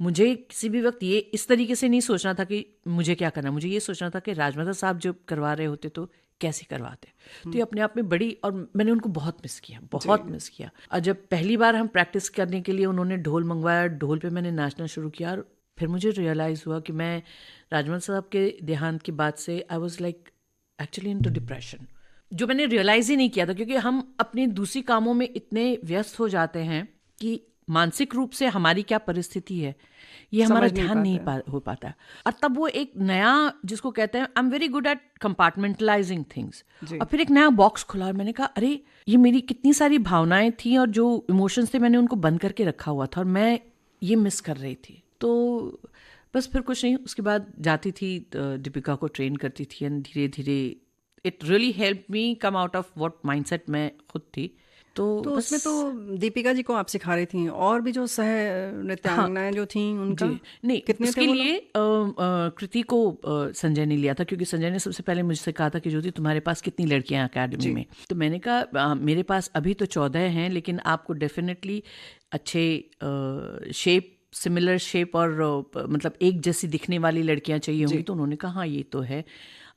मुझे किसी भी वक्त ये इस तरीके से नहीं सोचना था कि मुझे क्या करना, मुझे ये सोचना था कि राजमाता साहब जो करवा रहे होते तो कैसे करवाते। तो ये अपने आप में बड़ी, और मैंने उनको बहुत मिस किया। और जब पहली बार हम प्रैक्टिस करने के लिए उन्होंने ढोल मंगवाया, ढोल पे मैंने नाचना शुरू किया, और फिर मुझे रियलाइज़ हुआ कि मैं राजमाता साहब के देहांत की बात से I was like actually into depression, जो मैंने रियलाइज़ ही नहीं किया था, क्योंकि हम अपने दूसरी कामों में इतने व्यस्त हो जाते हैं कि मानसिक रूप से हमारी क्या परिस्थिति है ये हमारा ध्यान नहीं हो पाता। और तब वो एक नया, जिसको कहते हैं I am very good at compartmentalising things, और फिर एक नया बॉक्स खुला और मैंने कहा अरे ये मेरी कितनी सारी भावनाएं थी और जो इमोशंस थे मैंने उनको बंद करके रखा हुआ था, और मैं ये मिस कर रही थी। तो बस फिर कुछ नहीं, उसके बाद जाती थी दीपिका को ट्रेन करती थी, एंड धीरे धीरे it really help me come out of what mindset मैं खुद थी। तो उसमें तो दीपिका जी को आप सिखा रही थी, और भी जो सह नृत्यांगनाएं जो थी उनका नहीं, कितने उसके लिए कृति को संजय ने लिया था, क्योंकि संजय ने सबसे पहले मुझसे कहा था कि ज्योति तुम्हारे पास कितनी लड़कियां हैं अकेडमी में। तो मैंने कहा मेरे पास अभी तो 14 हैं, लेकिन आपको डेफिनेटली अच्छे शेप, सिमिलर शेप और मतलब एक जैसी दिखने वाली लड़कियां चाहिए होंगी। तो उन्होंने कहा हाँ ये तो है,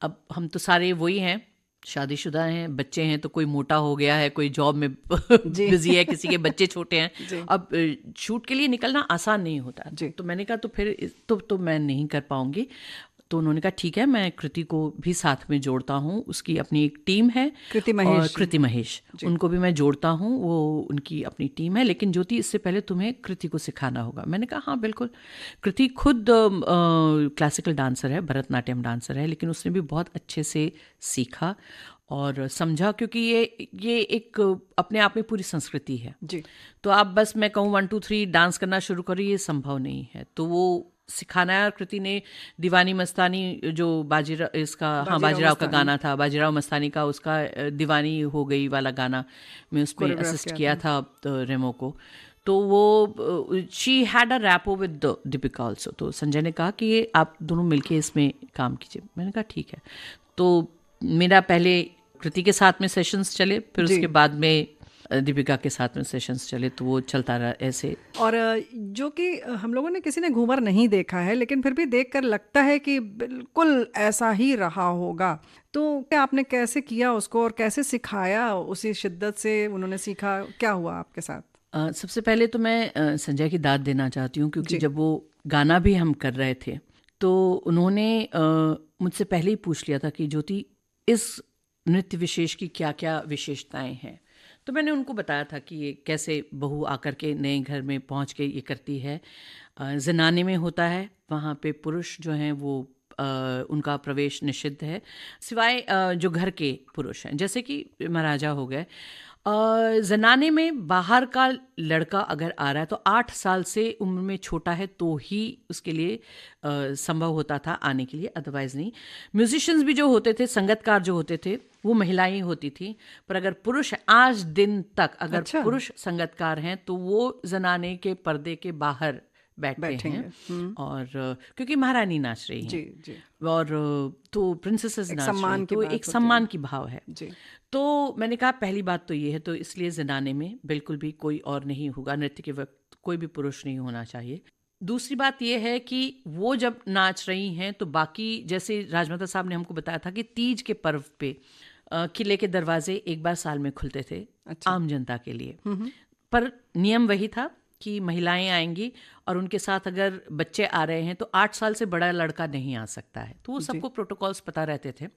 अब हम तो सारे वही हैं, शादीशुदा हैं, बच्चे हैं, तो कोई मोटा हो गया है, कोई जॉब में बिजी है, किसी के बच्चे छोटे हैं, अब शूट के लिए निकलना आसान नहीं होता। तो मैंने कहा तो फिर तो मैं नहीं कर पाऊंगी। तो उन्होंने कहा ठीक है, मैं कृति को भी साथ में जोड़ता हूँ, उसकी अपनी एक टीम है, कृति महेश, उनको भी मैं जोड़ता हूँ, वो उनकी अपनी टीम है, लेकिन ज्योति इससे पहले तुम्हें कृति को सिखाना होगा। मैंने कहा हाँ बिल्कुल। कृति खुद क्लासिकल डांसर है, भरतनाट्यम डांसर है, लेकिन उसने भी बहुत अच्छे से सीखा और समझा, क्योंकि ये एक अपने आप में पूरी संस्कृति है जी। तो आप बस मैं कहूँ 1 2 3 डांस करना शुरू करो, ये संभव नहीं है। तो वो सिखाना है। और कृति ने दीवानी मस्तानी जो बाजीराव का गाना था, बाजीराव मस्तानी का, उसका दीवानी हो गई वाला गाना मैं उसमें असिस्ट किया था रेमो को। तो वो she had a rapport with Deepika also. तो संजय ने कहा कि ये आप दोनों मिलके इसमें काम कीजिए। मैंने कहा ठीक है। तो मेरा पहले कृति के साथ में सेशंस चले, फिर उसके बाद में दीपिका के साथ में सेशंस चले, तो वो चलता रहा ऐसे। और जो कि हम लोगों ने किसी ने घूमर नहीं देखा है, लेकिन फिर भी देखकर लगता है कि बिल्कुल ऐसा ही रहा होगा। तो क्या आपने कैसे किया उसको और कैसे सिखाया, उसी शिद्दत से उन्होंने सीखा, क्या हुआ आपके साथ? सबसे पहले तो मैं संजय की दाद देना चाहती हूँ, क्योंकि जब वो गाना भी हम कर रहे थे तो उन्होंने मुझसे पहले ही पूछ लिया था कि ज्योति इस नृत्य विशेष की क्या क्या विशेषताएं हैं। तो मैंने उनको बताया था कि ये कैसे बहू आकर के नए घर में पहुंच के ये करती है। ज़नाने में होता है, वहाँ पे पुरुष जो हैं वो उनका प्रवेश निषिद्ध है, सिवाय जो घर के पुरुष हैं, जैसे कि महाराजा हो गए। जनाने में बाहर का लड़का अगर आ रहा है तो 8 साल से उम्र में छोटा है तो ही उसके लिए संभव होता था आने के लिए, अदरवाइज नहीं। म्यूजिशियंस भी जो होते थे, संगीतकार जो होते थे, वो महिलाएं ही होती थी। पर अगर पुरुष आज दिन तक अगर पुरुष संगीतकार हैं तो वो जनाने के पर्दे के बाहर बैठते हैं। और क्योंकि महारानी नाच रही है, जी। और तो प्रिंसेसेस नाच रही हैं, तो एक सम्मान की भाव है जी। तो मैंने कहा पहली बात तो ये है, तो इसलिए जनाने में बिल्कुल भी कोई और नहीं होगा, नृत्य के वक्त कोई भी पुरुष नहीं होना चाहिए। दूसरी बात यह है कि वो जब नाच रही हैं तो बाकी, जैसे राजमाता साहब ने हमको बताया था कि तीज के पर्व पे किले के दरवाजे एक बार साल में खुलते थे आम जनता के लिए, पर नियम वही था कि महिलाएं आएंगी और उनके साथ अगर बच्चे आ रहे हैं तो 8 साल से बड़ा लड़का नहीं आ सकता है। तो वो सबको प्रोटोकॉल्स पता रहते थे।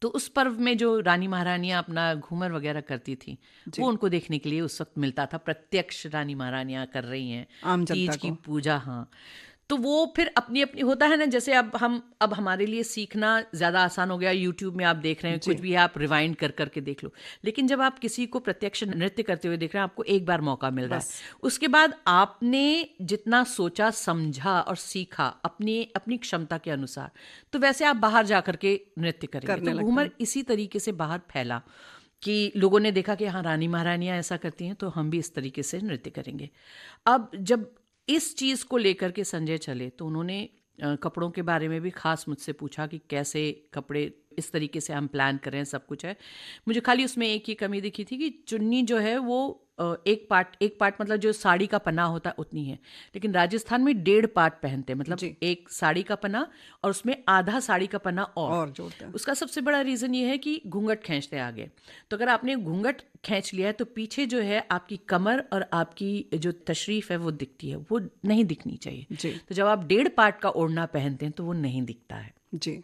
तो उस पर्व में जो रानी महारानियां अपना घूमर वगैरह करती थी वो उनको देखने के लिए उस वक्त मिलता था। प्रत्यक्ष रानी महारानियां कर रही हैं तीज की पूजा। हाँ, तो वो फिर अपनी अपनी होता है ना, जैसे अब हमारे लिए सीखना ज़्यादा आसान हो गया, यूट्यूब में आप देख रहे हैं, कुछ भी आप रिवाइंड कर करके देख लो। लेकिन जब आप किसी को प्रत्यक्ष नृत्य करते हुए देख रहे हैं, आपको एक बार मौका मिल रहा है, उसके बाद आपने जितना सोचा, समझा और सीखा अपनी क्षमता के अनुसार, तो वैसे आप बाहर जा करके नृत्य करेंगे। तो घूमर इसी तरीके से बाहर फैला कि लोगों ने देखा कि हाँ, रानी महारानियां ऐसा करती हैं तो हम भी इस तरीके से नृत्य करेंगे। अब जब इस चीज़ को लेकर के संजय चले तो उन्होंने कपड़ों के बारे में भी खास मुझसे पूछा कि कैसे कपड़े इस तरीके से हम प्लान करें, सब कुछ है। मुझे खाली उसमें एक ही कमी दिखी थी कि चुन्नी जो है वो एक पार्ट मतलब जो साड़ी का पन्ना होता है उतनी है, लेकिन राजस्थान में 1.5 पार्ट पहनते हैं, मतलब एक साड़ी का पन्ना और उसमें आधा साड़ी का पन्ना और जोड़ते हैं। उसका सबसे बड़ा रीज़न ये है कि घूंघट खींचते आगे, तो अगर आपने घूंघट खींच लिया है तो पीछे जो है आपकी कमर और आपकी जो तशरीफ है वो दिखती है, वो नहीं दिखनी चाहिए। तो जब आप 1.5 पार्ट का ओढ़ना पहनते हैं तो वो नहीं दिखता है जी।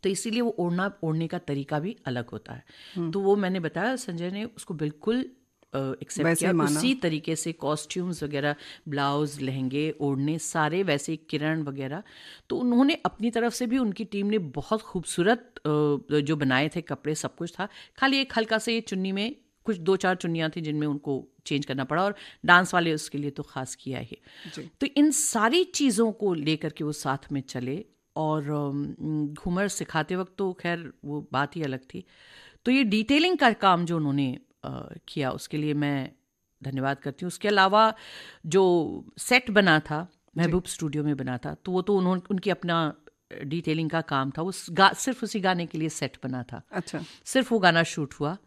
तो इसीलिए वो ओढ़ने का तरीका भी अलग होता है। तो वो मैंने बताया, संजय ने उसको बिल्कुल एक्सेप्ट किया। उसी तरीके से कॉस्ट्यूम्स वगैरह, ब्लाउज, लहंगे, ओढ़ने सारे वैसे, किरण वगैरह, तो उन्होंने अपनी तरफ से भी, उनकी टीम ने बहुत खूबसूरत जो बनाए थे कपड़े, सब कुछ था। खाली एक हल्का से चुन्नी में कुछ 2-4 चुन्नियाँ थी जिनमें उनको चेंज करना पड़ा, और डांस वाले उसके लिए तो खास किया ही। तो इन सारी चीज़ों को लेकर के वो साथ में चले, और घूमर सिखाते वक्त तो खैर वो बात ही अलग थी। तो ये डिटेलिंग का काम जो उन्होंने किया, उसके लिए मैं धन्यवाद करती हूँ। उसके अलावा जो सेट बना था, महबूब स्टूडियो में बना था, तो वो तो उनकी अपना डिटेलिंग का काम था। सिर्फ उसी गाने के लिए सेट बना था। अच्छा, सिर्फ वो गाना शूट हुआ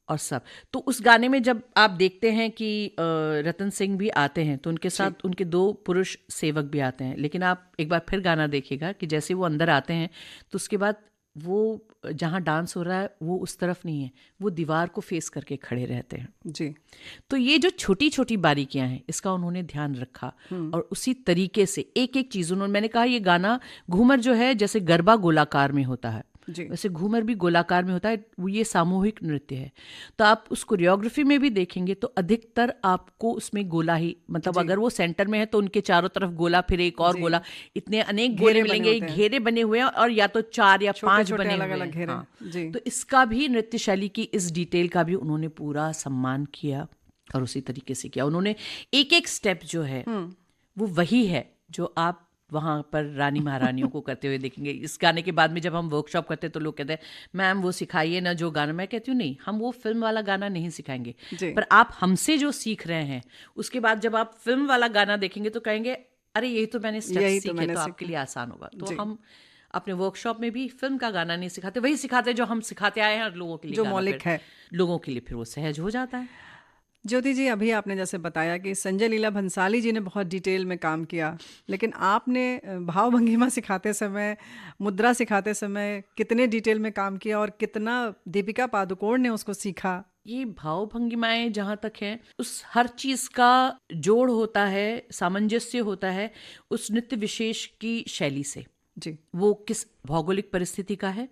और सब। तो उस गाने में जब आप देखते हैं कि रतन सिंह भी आते हैं तो उनके साथ उनके 2 पुरुष सेवक भी आते हैं, लेकिन आप एक बार फिर गाना देखिएगा कि जैसे वो अंदर आते हैं तो उसके बाद वो जहाँ डांस हो रहा है वो उस तरफ नहीं है, वो दीवार को फेस करके खड़े रहते हैं जी। तो ये जो छोटी छोटी बारीकियां हैं, इसका उन्होंने ध्यान रखा, और उसी तरीके से एक एक चीज़ उन्होंने, मैंने कहा ये गाना घूमर जो है जैसे गरबा गोलाकार में होता है, वैसे घूमर भी गोलाकार में होता है। वो ये सामूहिक नृत्य है, तो आप उस कोरियोग्राफी में भी देखेंगे तो अधिकतर आपको उसमें गोला ही, मतलब अगर वो सेंटर में है तो उनके चारों तरफ गोला, फिर एक और गोला, इतने अनेक घेरे मिलेंगे, घेरे बने हुए हैं, और या तो 4 या 5 बने हुए हैं। हाँ। तो इसका भी, नृत्य शैली की इस डिटेल का भी उन्होंने पूरा सम्मान किया, और उसी तरीके से किया उन्होंने। एक एक स्टेप जो है वो वही है जो आप वहाँ पर रानी महारानियों को करते हुए देखेंगे। इस गाने के बाद में जब हम वर्कशॉप करते हैं तो लोग कहते हैं मैम वो सिखाइए ना जो गाना। मैं कहती हूँ नहीं, हम वो फिल्म वाला गाना नहीं सिखाएंगे, पर आप हमसे जो सीख रहे हैं उसके बाद जब आप फिल्म वाला गाना देखेंगे तो कहेंगे अरे यही तो मैंने स्टेप सीखे, तो आपके लिए आसान होगा। तो हम अपने वर्कशॉप में भी फिल्म का गाना नहीं सिखाते, वही सिखाते जो हम सिखाते आए हैं, और लोगों के लिए जो मौलिक है, लोगों के लिए फिर वो सहज हो जाता है। ज्योति जी, अभी आपने जैसे बताया कि संजय लीला भंसाली जी ने बहुत डिटेल में काम किया, लेकिन आपने भाव भंगिमा सिखाते समय, मुद्रा सिखाते समय कितने डिटेल में काम किया, और कितना दीपिका पादुकोण ने उसको सीखा? ये भाव भंगिमाएं जहाँ तक है, उस हर चीज़ का जोड़ होता है, सामंजस्य होता है उस नृत्य विशेष की शैली से जी। वो किस भौगोलिक परिस्थिति का है,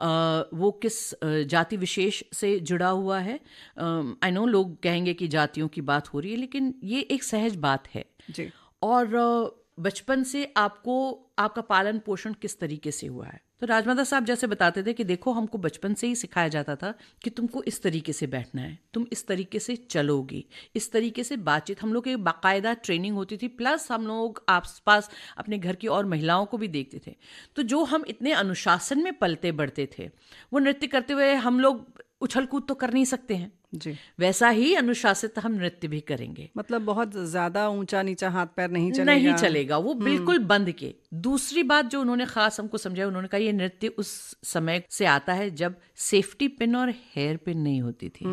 वो किस जाति विशेष से जुड़ा हुआ है। आई नो लोग कहेंगे कि जातियों की बात हो रही है, लेकिन ये एक सहज बात है जी। और बचपन से आपको आपका पालन पोषण किस तरीके से हुआ है, तो राजमाता साहब जैसे बताते थे कि देखो, हमको बचपन से ही सिखाया जाता था कि तुमको इस तरीके से बैठना है, तुम इस तरीके से चलोगी, इस तरीके से बातचीत। हम लोग की बाकायदा ट्रेनिंग होती थी, प्लस हम लोग आसपास अपने घर की और महिलाओं को भी देखते थे। तो जो हम इतने अनुशासन में पलते बढ़ते थे, वो नृत्य करते हुए हम लोग उछल कूद तो कर नहीं सकते हैं, जी, वैसा ही अनुशासित हम नृत्य भी करेंगे। मतलब बहुत ज्यादा ऊंचा नीचा हाथ पैर नहीं चलेगा। नहीं चलेगा, वो बिल्कुल बंद के। दूसरी बात जो उन्होंने खास हमको समझाया, उन्होंने कहा ये नृत्य उस समय से आता है जब सेफ्टी पिन और हेयर पिन नहीं होती थी।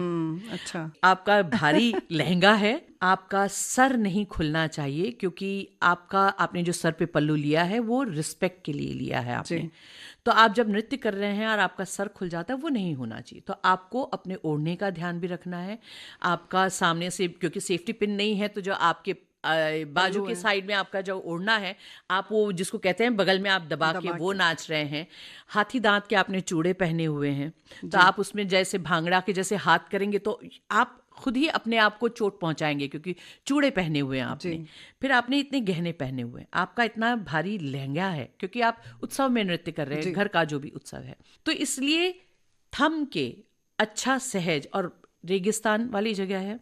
अच्छा, आपका भारी लहंगा है, आपका सर नहीं खुलना चाहिए, क्योंकि आपने जो सर पे पल्लू लिया है वो रिस्पेक्ट के लिए लिया है आपने। तो आप जब नृत्य कर रहे हैं और आपका सर खुल जाता है, वो नहीं होना चाहिए। तो आपको अपने ओढ़ने का ध्यान भी रखना है। आपका सामने से, क्योंकि सेफ्टी पिन नहीं है, तो जो आपके बाजू के साइड में आपका जो ओढ़ना है, आप वो जिसको कहते हैं बगल में आप दबा के वो नाच रहे हैं। हाथी दांत के आपने चूड़े पहने हुए हैं, तो आप उसमें जैसे भांगड़ा के जैसे हाथ करेंगे तो आप खुद ही अपने आप को चोट पहुंचाएंगे, क्योंकि चूड़े पहने हुए हैं आपने। फिर आपने इतने गहने पहने हुए हैं, आपका इतना भारी लहंगा है, क्योंकि आप उत्सव में नृत्य कर रहे हैं, घर का जो भी उत्सव है। तो इसलिए थम के अच्छा सहज, और रेगिस्तान वाली जगह है,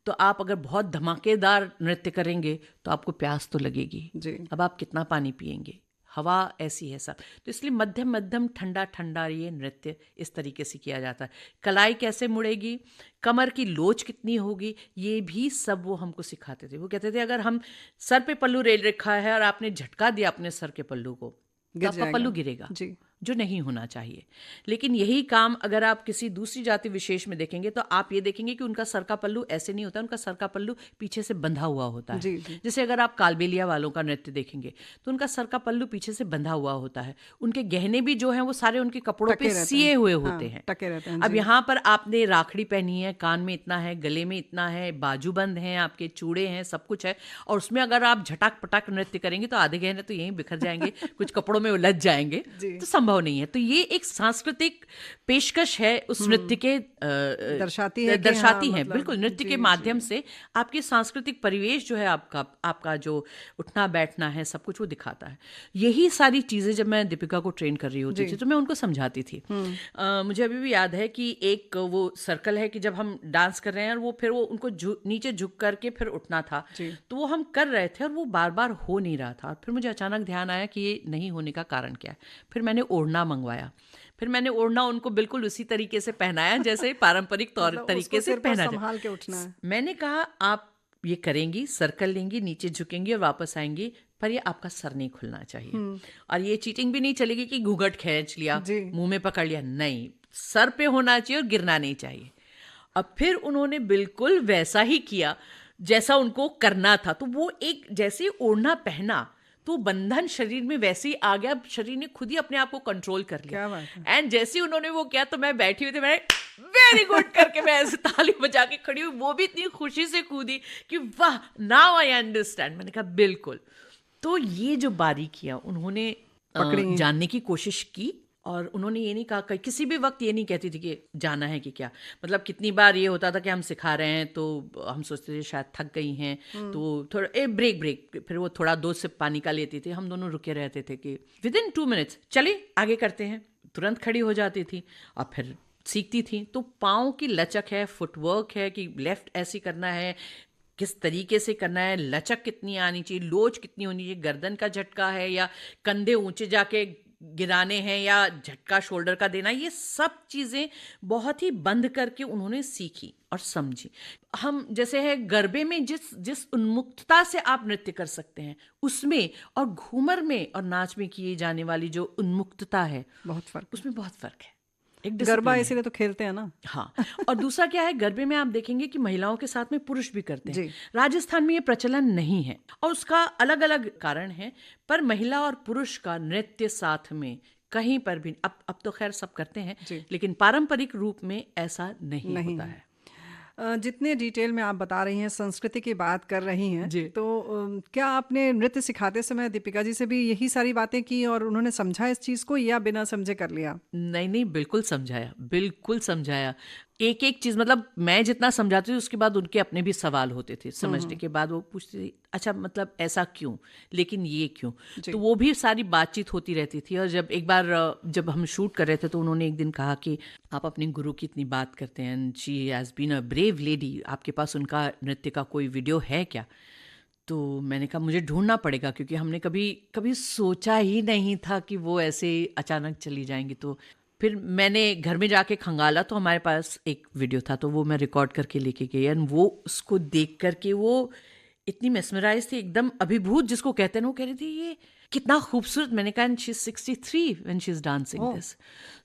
तो आप अगर बहुत धमाकेदार नृत्य करेंगे तो आपको प्यास तो लगेगी जी। अब आप कितना पानी पिएंगे, हवा ऐसी है सब। तो इसलिए मध्यम मध्यम ठंडा ठंडा ये नृत्य इस तरीके से किया जाता है। कलाई कैसे मुड़ेगी, कमर की लोच कितनी होगी, ये भी सब वो हमको सिखाते थे। वो कहते थे अगर हम सर पे पल्लू रेल रखा है और आपने झटका दिया अपने सर के पल्लू को, तो आपका पल्लू गिरेगा जी, जो नहीं होना चाहिए। लेकिन यही काम अगर आप किसी दूसरी जाति विशेष में देखेंगे तो आप ये देखेंगे कि उनका सर का पल्लू ऐसे नहीं होता, उनका सर का पल्लू पीछे से बंधा हुआ होता है। जी, जी। जैसे अगर आप कालबेलिया वालों का नृत्य देखेंगे तो उनका सर का पल्लू पीछे से बंधा हुआ होता है। उनके गहने भी जो हैं वो सारे उनके कपड़ों पे सिए हुए होते हैं, टके रहते हैं। अब यहाँ पर आपने राखड़ी पहनी है, कान में इतना है, गले में इतना है, बाजूबंद हैं, आपके चूड़े हैं, सब कुछ है, और उसमें अगर आप झटाक पटाक नृत्य करेंगे तो आधे गहने तो यहीं बिखर जाएंगे, कुछ कपड़ों में उलझ जाएंगे, तो संभव नहीं है। तो ये एक सांस्कृतिक पेशकश है उस नृत्य के, दर्शाती है मतलब, बिल्कुल नृत्य के माध्यम से आपके सांस्कृतिक परिवेश जो है, आपका जो उठना बैठना है, सब कुछ वो दिखाता है। यही सारी चीजें जब मैं दीपिका को ट्रेन कर रही होती थी तो मैं उनको समझाती थी। मुझे अभी भी याद है कि एक वो सर्कल है कि जब हम डांस कर रहे हैं और वो फिर वो उनको नीचे झुक करके फिर उठना था, तो वो हम कर रहे थे और वो बार बार हो नहीं रहा था। और फिर मुझे अचानक ध्यान आया कि ये नहीं होने का कारण क्या है। फिर मैंने ओढ़ना मंगवाया, फिर मैंने ओढ़ना उनको बिल्कुल उसी तरीके से पहनाया जैसे पारंपरिक तरीके से पहना संभाल के उठना है। मैंने कहा आप ये करेंगी, सर्कल लेंगी, नीचे झुकेंगी और वापस आएंगी, पर ये आपका सर नहीं खुलना चाहिए। और ये चीटिंग भी नहीं चलेगी कि घूंघट खींच लिया, मुंह में पकड़ लिया, नहीं, सर पे होना चाहिए और गिरना नहीं चाहिए। अब फिर उन्होंने बिल्कुल वैसा ही किया जैसा उनको करना था। तो वो एक जैसे ओढ़ना पहना तो बंधन शरीर में वैसे ही आ गया, शरीर ने खुद ही अपने आप को कंट्रोल कर लिया। एंड जैसे ही उन्होंने वो किया तो मैं बैठी हुई थी, मैंने वेरी गुड करके मैं ऐसे ताली बजा के खड़ी हुई। वो भी इतनी खुशी से कूदी कि वाह, नाउ आई अंडरस्टैंड। मैंने कहा बिल्कुल। तो ये जो बारीकियां उन्होंने जानने की कोशिश की, और उन्होंने ये नहीं कहा, किसी भी वक्त ये नहीं कहती थी कि जाना है कि क्या। मतलब कितनी बार ये होता था कि हम सिखा रहे हैं तो हम सोचते थे शायद थक गई हैं, तो थोड़ा ब्रेक, फिर वो थोड़ा 2 सिप पानी का लेती थी, हम दोनों रुके रहते थे कि विदिन 2 मिनट्स चले आगे करते हैं, तुरंत खड़ी हो जाती थी और फिर सीखती थी। तो पाँव की लचक है, फुटवर्क है कि लेफ्ट ऐसे करना है, किस तरीके से करना है, लचक कितनी आनी चाहिए, लोच कितनी होनी चाहिए, गर्दन का झटका है या कंधे ऊंचे जाके गिराने हैं या झटका शोल्डर का देना, ये सब चीज़ें बहुत ही बंद करके उन्होंने सीखी और समझी। हम जैसे है गरबे में जिस उन्मुक्तता से आप नृत्य कर सकते हैं उसमें और घूमर में और नाच में किए जाने वाली जो उन्मुक्तता है, बहुत फर्क, उसमें बहुत फर्क है। गरबा इसीलिए तो खेलते हैं ना। हाँ, और दूसरा क्या है, गरबे में आप देखेंगे कि महिलाओं के साथ में पुरुष भी करते हैं। राजस्थान में ये प्रचलन नहीं है और उसका अलग अलग कारण है, पर महिला और पुरुष का नृत्य साथ में कहीं पर भी, अब तो खैर सब करते हैं, लेकिन पारंपरिक रूप में ऐसा नहीं होता है। जितने डिटेल में आप बता रही हैं, संस्कृति की बात कर रही हैं, तो क्या आपने नृत्य सिखाते समय दीपिका जी से भी यही सारी बातें की और उन्होंने समझा इस चीज़ को, या बिना समझे कर लिया? नहीं, बिल्कुल समझाया, बिल्कुल समझाया। एक एक चीज, मतलब मैं जितना समझाती थी उसके बाद उनके अपने भी सवाल होते थे, समझने के बाद वो पूछते थे अच्छा मतलब ऐसा क्यों, लेकिन ये क्यों, तो वो भी सारी बातचीत होती रहती थी। और जब एक बार जब हम शूट कर रहे थे तो उन्होंने एक दिन कहा कि आप अपने गुरु की इतनी बात करते हैं, and she has been a brave lady, आपके पास उनका नृत्य का कोई वीडियो है क्या? तो मैंने कहा मुझे ढूंढना पड़ेगा, क्योंकि हमने कभी कभी सोचा ही नहीं था कि वो ऐसे अचानक चली जाएंगी। तो फिर मैंने घर में जाके खंगाला तो हमारे पास एक वीडियो था, तो वो मैं रिकॉर्ड करके लेके गई, एंड वो उसको देख करके वो इतनी मेस्मराइज थी, एकदम अभिभूत जिसको कहते हैं ना, वो कह रही थी ये कितना खूबसूरत। मैंने कहा she is 63 when she is dancing this.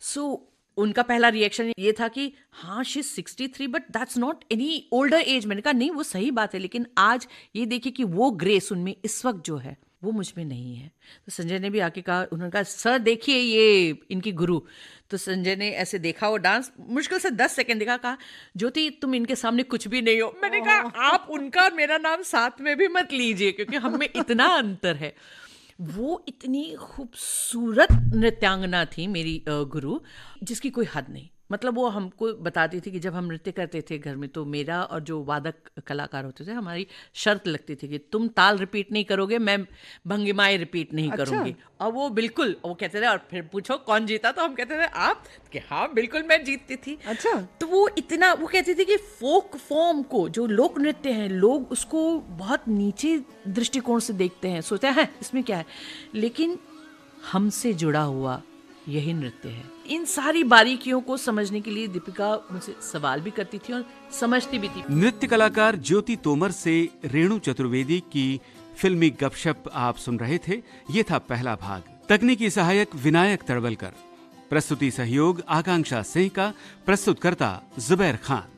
So उनका पहला रिएक्शन ये था कि हाँ she is 63 but that's not any older age. मैंने कहा नहीं वो सही बात है, लेकिन आज ये देखिए कि वो ग्रेस उनमें इस वक्त जो है वो मुझ में नहीं है। तो संजय ने भी आके कहा, उन्होंने कहा सर देखिए ये इनकी गुरु। तो संजय ने ऐसे देखा वो डांस, मुश्किल से 10 सेकंड देखा, कहा ज्योति तुम इनके सामने कुछ भी नहीं हो। मैंने कहा आप उनका और मेरा नाम साथ में भी मत लीजिए, क्योंकि हम में इतना अंतर है। वो इतनी खूबसूरत नृत्यांगना थी मेरी गुरु, जिसकी कोई हद नहीं। मतलब वो हमको बताती थी कि जब हम नृत्य करते थे घर में, तो मेरा और जो वादक कलाकार होते थे हमारी शर्त लगती थी कि तुम ताल रिपीट नहीं करोगे, मैं भंगिमाएं रिपीट नहीं करूंगी। और वो बिल्कुल, वो कहते थे, और फिर पूछो कौन जीता, तो हम कहते थे आप, कि हाँ बिल्कुल मैं जीतती थी। अच्छा। तो वो इतना, वो कहती थी कि फोक फॉर्म को, जो लोक नृत्य है, लोग उसको बहुत नीचे दृष्टिकोण से देखते हैं, सोचते हैं इसमें क्या है, लेकिन हमसे जुड़ा हुआ यही नृत्य है। इन सारी बारीकियों को समझने के लिए दीपिका मुझसे सवाल भी करती थी और समझती भी थी। नृत्य कलाकार ज्योति तोमर से रेणु चतुर्वेदी की फिल्मी गपशप आप सुन रहे थे। ये था पहला भाग। तकनीकी सहायक विनायक तड़वलकर, प्रस्तुति सहयोग आकांक्षा सिंह का, प्रस्तुतकर्ता जुबैर खान।